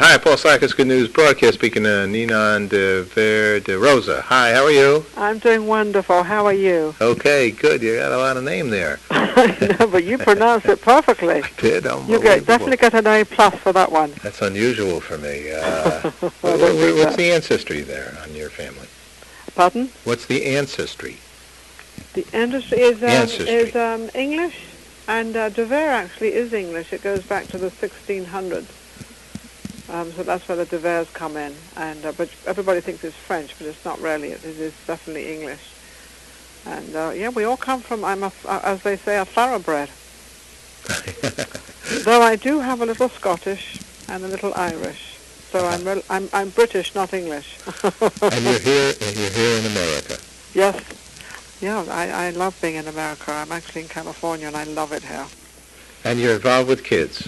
Hi, Paul Sykes, Good News Broadcast, speaking to Ninon de Vere De Rosa. Hi, how are you? I'm doing wonderful. How are you? Okay, good. You got a lot of name there. I know, but you pronounced it perfectly. I did, You definitely get an A+ for that one. That's unusual for me. What's the ancestry there on your family? Pardon? What's the ancestry? The ancestry is English, and De Vere actually is English. It goes back to the 1600s. So that's where the De Veres come in, and but everybody thinks it's French, but it's not really. It is definitely English. And yeah, we all come from, as they say, a thoroughbred. Though I do have a little Scottish and a little Irish, so I'm British, not English. And you're here in America. Yes, yeah, I love being in America. I'm actually in California, and I love it here. And you're involved with kids.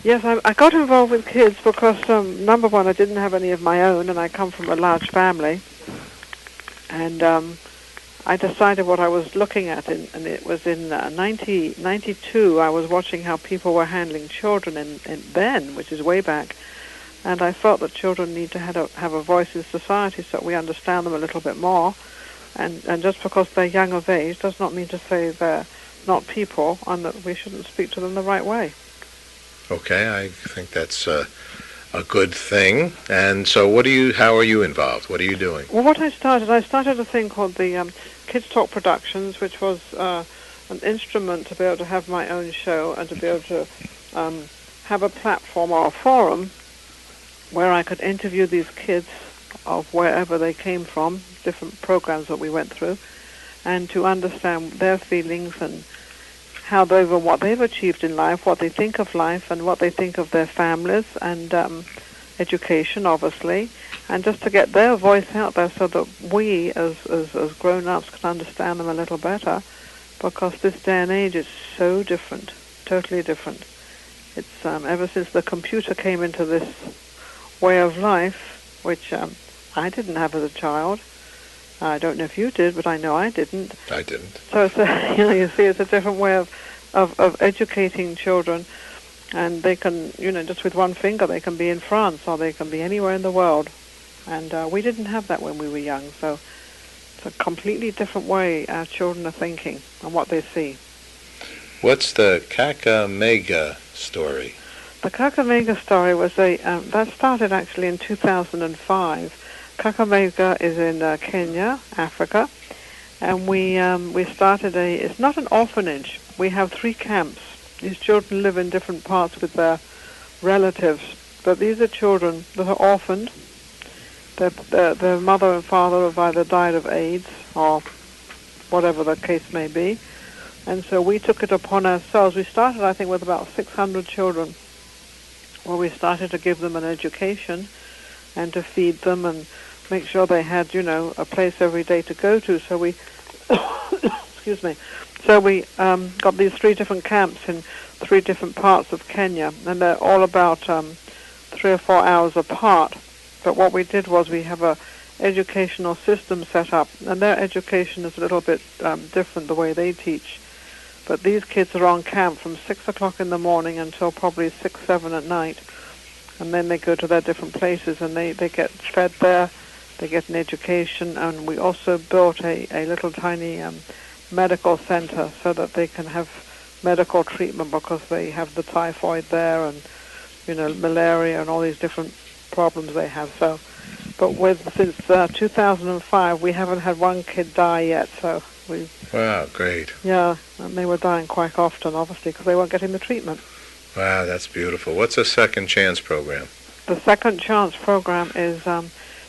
Yes, I got involved with kids because, number one, I didn't have any of my own, and I come from a large family. And I decided what I was looking at, and it was in 1992, I was watching how people were handling children in then, which is way back. And I felt that children need to have a voice in society so that we understand them a little bit more. And just because they're young of age does not mean to say they're not people and that we shouldn't speak to them the right way. Okay, I think that's a good thing. And so how are you involved? What are you doing? Well, what I started a thing called the Kids Talk Productions, which was an instrument to be able to have my own show and to be able to have a platform or a forum where I could interview these kids of wherever they came from, different programs that we went through, and to understand their feelings and what they've achieved in life, what they think of life, and what they think of their families and education, obviously, and just to get their voice out there so that we, as grown-ups, can understand them a little better, because this day and age is so different, totally different. It's ever since the computer came into this way of life, which I didn't have as a child. I don't know if you did, but I know I didn't. I didn't. So it's you see, it's a different way of educating children, and they can, just with one finger, they can be in France or they can be anywhere in the world. And we didn't have that when we were young, so it's a completely different way our children are thinking and what they see. What's the Kakamega story? The Kakamega story was that started actually in 2005. Kakamega is in Kenya, Africa, and we started it's not an orphanage. We have 3 camps. These children live in different parts with their relatives, but these are children that are orphaned. Their mother and father have either died of AIDS or whatever the case may be, and so we took it upon ourselves. We started, I think, with about 600 children, where we started to give them an education and to feed them and make sure they had, a place every day to go to. So we, excuse me, so we got these 3 different camps in 3 different parts of Kenya, and they're all about 3 or 4 hours apart. But what we did was we have a educational system set up, and their education is a little bit different the way they teach. But these kids are on camp from 6 o'clock in the morning until probably 6, 7 at night. And then they go to their different places, and they get fed there, they get an education, and we also built a little tiny medical center so that they can have medical treatment, because they have the typhoid there and, malaria and all these different problems they have. So, but since 2005, we haven't had one kid die yet, so Wow, great. Yeah, and they were dying quite often, obviously, because they weren't getting the treatment. Wow, that's beautiful. What's a Second Chance program? The Second Chance program is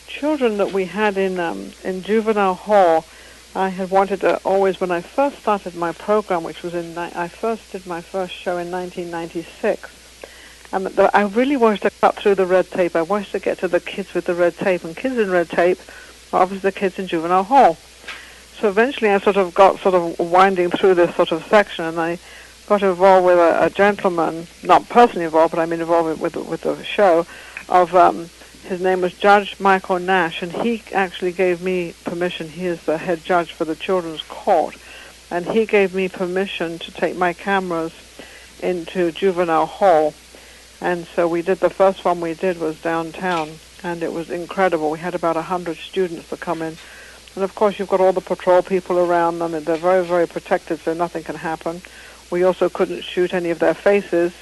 children that we had in juvenile hall. I had wanted to always, when I first started my program, which was I first did my first show in 1996, I really wanted to cut through the red tape. I wanted to get to the kids with the red tape, and kids in red tape are obviously the kids in juvenile hall. So eventually I got winding through this sort of section, and I got involved with a gentleman, not personally involved, but I mean involved with the show, his name was Judge Michael Nash, and he actually gave me permission. He is the head judge for the Children's Court, and he gave me permission to take my cameras into juvenile hall And so we did, the first one we did was downtown, and it was incredible. We had about 100 students that come in. And of course you've got all the patrol people around them, and they're very, very protected, so nothing can happen. We also couldn't shoot any of their faces.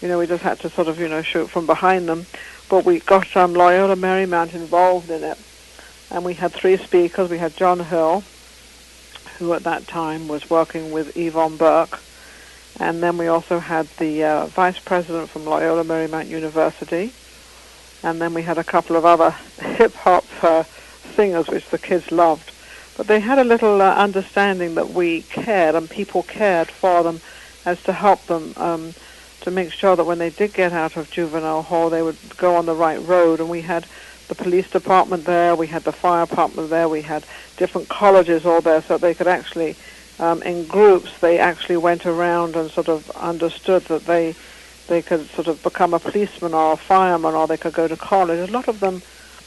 We just had to sort of, shoot from behind them. But we got Loyola Marymount involved in it. And we had 3 speakers. We had John Hill, who at that time was working with Yvonne Burke. And then we also had the vice president from Loyola Marymount University. And then we had a couple of other hip-hop singers, which the kids loved. But they had a little understanding that we cared, and people cared for them, as to help them to make sure that when they did get out of juvenile hall, they would go on the right road. And we had the police department there, we had the fire department there, we had different colleges all there, so they could actually, in groups, they actually went around and sort of understood that they could sort of become a policeman or a fireman, or they could go to college. A lot of them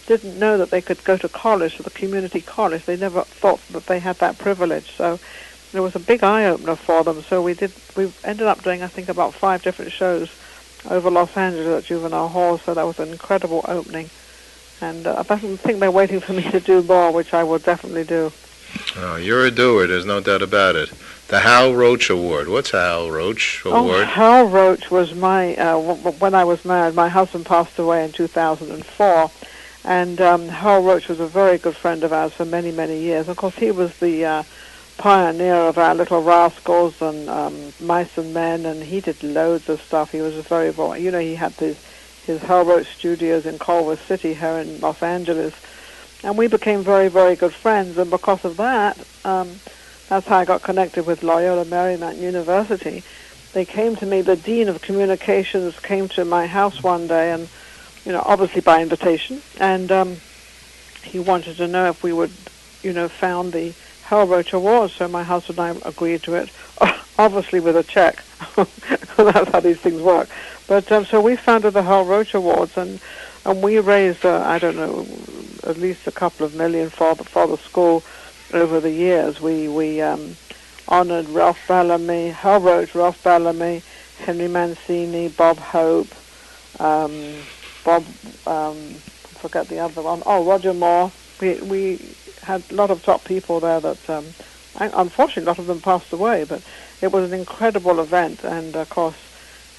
didn't know that they could go to college, to the community college. They never thought that they had that privilege. So it was a big eye-opener for them. So we ended up doing, I think, about 5 different shows over Los Angeles at Juvenile Hall. So that was an incredible opening. And I think they're waiting for me to do more, which I will definitely do. Oh, you're a doer. There's no doubt about it. The Hal Roach Award. What's a Hal Roach Award? Oh, Hal Roach was my, when I was married, my husband passed away in 2004. And Hal Roach was a very good friend of ours for many, many years. Of course, he was the pioneer of our Little Rascals and Mice and Men, and he did loads of stuff. He was very, he had his Hal Roach studios in Culver City here in Los Angeles. And we became very, very good friends. And because of that, that's how I got connected with Loyola Marymount University. They came to me, the Dean of Communications came to my house one day, and obviously by invitation, and he wanted to know if we would, found the Hal Roach Awards. So my husband and I agreed to it, obviously with a check. That's how these things work. But so we founded the Hal Roach Awards, and we raised, I don't know, at least a couple of million for the school over the years. We honored Ralph Bellamy, Hal Roach, Ralph Bellamy, Henry Mancini, Bob Hope, Bob, forget the other one. Oh, Roger Moore. We had a lot of top people there that, unfortunately, a lot of them passed away, but it was an incredible event. And, of course,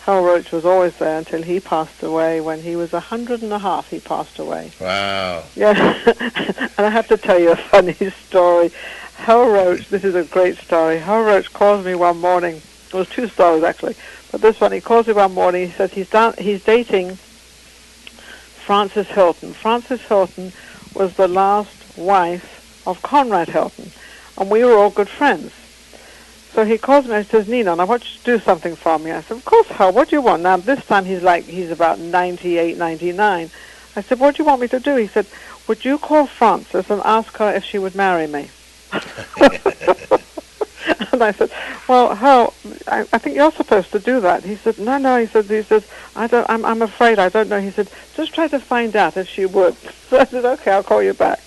Hal Roach was always there until he passed away. When he was 100.5, he passed away. Wow. Yeah, and I have to tell you a funny story. Hal Roach, this is a great story. Hal Roach calls me one morning. It was 2 stories, actually. But this one, he calls me one morning. He says he's dating Frances Hilton. Frances Hilton was the last wife of Conrad Hilton, and we were all good friends. So he calls me and says, "Ninon, I want you to do something for me." I said, "Of course, Hal, what do you want?" Now, this time he's about 98, 99. I said, "What do you want me to do?" He said, "Would you call Frances and ask her if she would marry me?" And I said, "Well, Hal, I think you're supposed to do that." He said, "No." He says, I'm afraid I don't know." He said, "Just try to find out if she would." So I said, "Okay, I'll call you back."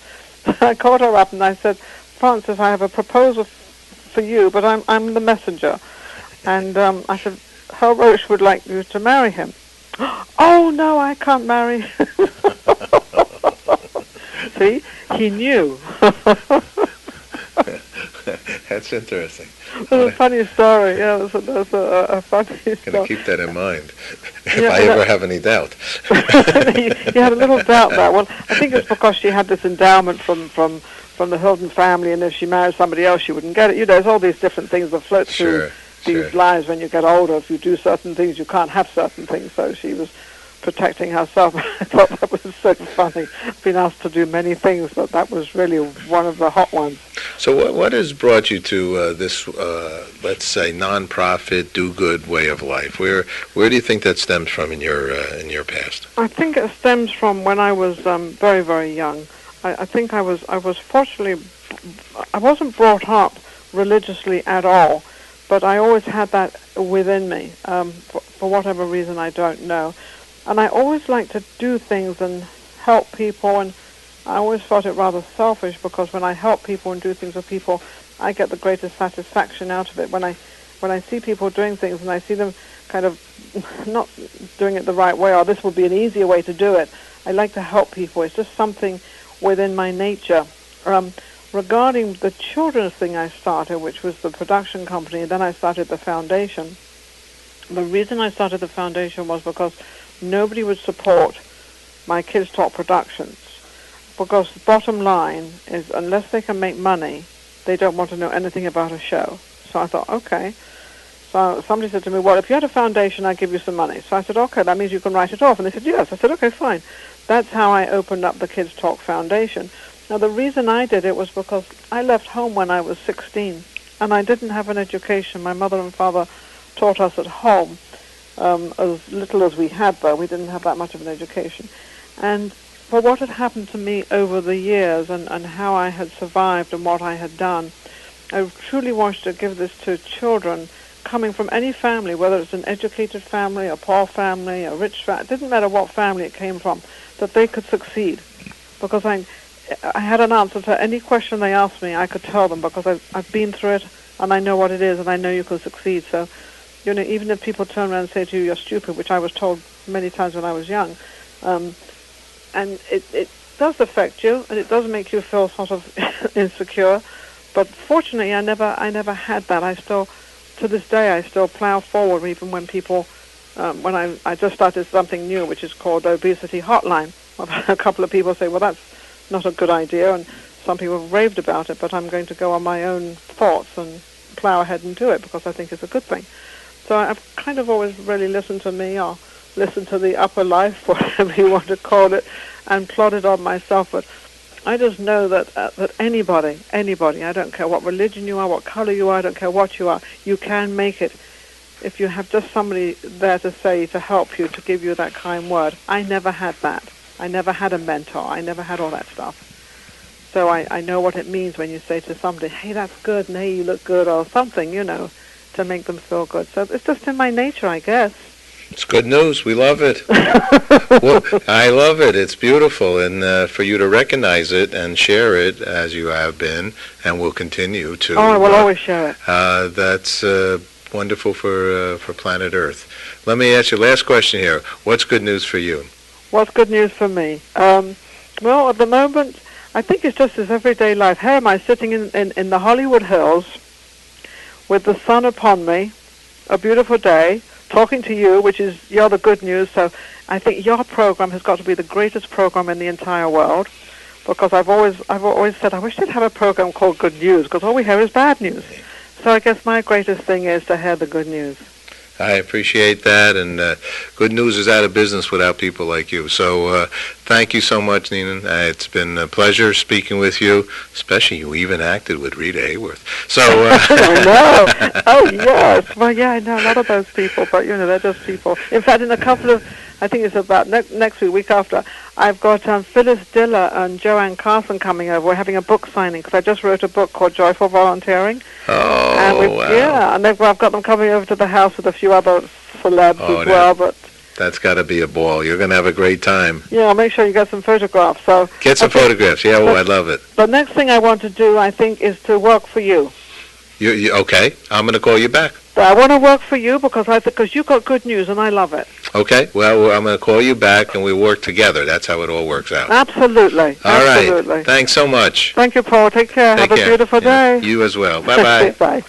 I called her up and I said, "Frances, I have a proposal for you, but I'm the messenger." And I said, "Hal Roach would like you to marry him." "Oh, no, I can't marry him." See, he knew. That's interesting. It was a funny story. Yeah, it was a funny story. Going to keep that in mind if Yeah, I ever have any doubt. you had a little doubt there. Well, I think it's because she had this endowment from the Hilton family, and if she married somebody else, she wouldn't get it. There's all these different things that float through these lives when you get older. If you do certain things, you can't have certain things. So she was protecting herself. I thought that was so funny. I've been asked to do many things, but that was really one of the hot ones. So what has brought you to this, let's say, nonprofit, do-good way of life? Where do you think that stems from in your past? I think it stems from when I was very, very young. I think I was fortunately, I wasn't brought up religiously at all, but I always had that within me. For whatever reason, I don't know. And I always liked to do things and help people, and I always thought it rather selfish, because when I help people and do things with people, I get the greatest satisfaction out of it. When I when I see people doing things and I see them kind of not doing it the right way, or this would be an easier way to do it, I like to help people. It's just something within my nature. Regarding the children's thing I started, which was the production company, and then I started the foundation. The reason I started the foundation was because nobody would support my Kids Talk productions. Because the bottom line is, unless they can make money, they don't want to know anything about a show. So I thought, okay. So somebody said to me, well, if you had a foundation, I'd give you some money. So I said, okay, that means you can write it off. And they said, yes. I said, okay, fine. That's how I opened up the Kids Talk Foundation. Now, the reason I did it was because I left home when I was 16, and I didn't have an education. My mother and father taught us at home, as little as we had, though. We didn't have that much of an education. And for what had happened to me over the years and how I had survived and what I had done, I truly wanted to give this to children coming from any family, whether it's an educated family, a poor family, a rich family, it didn't matter what family it came from, that they could succeed. Because I had an answer to any question they asked me. I could tell them because I've been through it and I know what it is and I know you can succeed. So, you know, even if people turn around and say to you, you're stupid, which I was told many times when I was young, and it does affect you and it does make you feel sort of insecure. But fortunately, I never had that. I still, to this day, I still plow forward even when people, when I just started something new, which is called Obesity Hotline. A couple of people say, well, that's not a good idea, and some people have raved about it, but I'm going to go on my own thoughts and plow ahead and do it because I think it's a good thing. So I've kind of always really listened to me, or listened to the upper life, whatever you want to call it, and plodded on myself. But I just know that anybody, I don't care what religion you are, what color you are, I don't care what you are, you can make it if you have just somebody there to say, to help you, to give you that kind word. I never had that. I never had a mentor. I never had all that stuff. So I know what it means when you say to somebody, hey, that's good, and hey, you look good, or something, you know, to make them feel good. So it's just in my nature, I guess. It's good news. We love it. Well, I love it. It's beautiful. And for you to recognize it and share it as you have been and will continue to. Oh, I will always share it. That's wonderful for planet Earth. Let me ask you last question here. What's good news for you? What's good news for me? Well, at the moment, I think it's just this everyday life. Here am I sitting in the Hollywood Hills with the sun upon me, a beautiful day, talking to you, which is, you're the good news. So I think your program has got to be the greatest program in the entire world, because I've always said I wish they'd have a program called Good News, because all we hear is bad news. So I guess my greatest thing is to hear the good news. I appreciate that, and Good News is out of business without people like you. So thank you so much, Ninon. It's been a pleasure speaking with you, especially you even acted with Rita Hayworth. So I know. Oh, yes. Well, yeah, I know a lot of those people, but, you know, they're just people. In fact, in a couple of, I think it's about next week after, I've got Phyllis Diller and Joanne Carson coming over. We're having a book signing, because I just wrote a book called Joyful Volunteering. Oh, and wow. Yeah, and I've got them coming over to the house with a few other celebs as well. But that's got to be a ball. You're going to have a great time. Yeah, I'll make sure you get some photographs. So get some photographs. Yeah, I'd love it. The next thing I want to do, I think, is to work for you. You okay? I'm going to call you back. I want to work for you because you got good news and I love it. Okay. Well, I'm going to call you back and we work together. That's how it all works out. Absolutely. All Absolutely. right. Thanks so much. Thank you, Paul. Take care. Have a beautiful day. You as well. Bye-bye. Bye.